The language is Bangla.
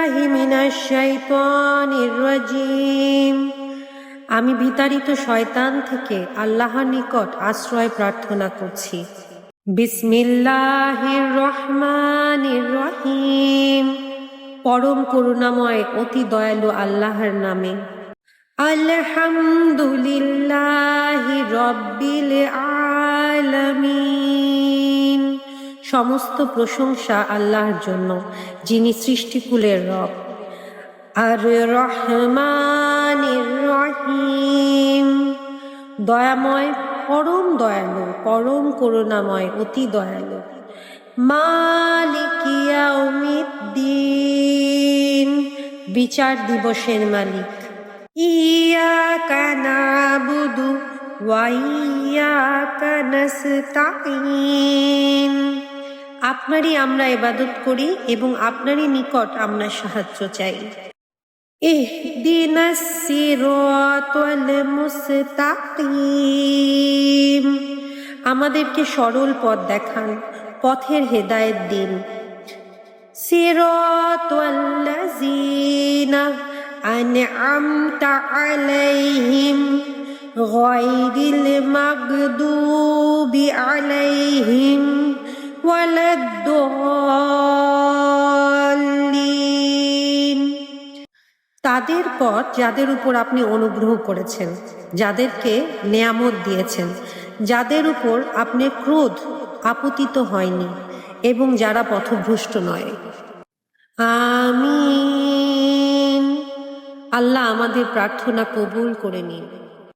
বিল্লাহি মিনাশ শাইতানির রাজিম। আমি বিতাড়িত শয়তান থেকে আল্লাহর নিকট আশ্রয় প্রার্থনা করছি। বিসমিল্লাহির রহমানির রহিম। পরম করুণাময় অতি দয়ালু আল্লাহর নামে। আলহামদুলিল্লাহি রাব্বিল আলামিন। সমস্ত প্রশংসা আল্লাহর জন্য, যিনি সৃষ্টিকুলের রব। আর রহমানির রহিম। দয়াময়, পরম দয়ালু, পরম করুণাময়, অতি দয়ালু। মালিক ইয়াউমিদ্দিন। বিচার দিবসের মালিক। ইয়াকা নাবুদু ওয়া ইয়াকা নাস্তাঈন। আপনারই আমরা ইবাদত করি এবং আপনারই নিকট আমরা সাহায্য চাই। ইহদিনাস সিরাতাল মুস্তাকিম। আমাদেরকে সরল পথ দেখান, পথের হেদায়েত দিন। সিরাতাল্লাযীনা আন'আমতা আলাইহিম গায়রিল মাগদুবি আলাইহিম ওয়ালাদ-দাল্লিন। তাদের পথ যাদের উপর আপনি অনুগ্রহ করেছেন, যাদেরকে নেয়ামত দিয়েছেন, যাদের উপর আপনার ক্রোধ আপতিত হয়নি এবং যারা পথভ্রষ্ট নয়। আমিন। আল্লাহ আমাদের প্রার্থনা কবুল করে নিন।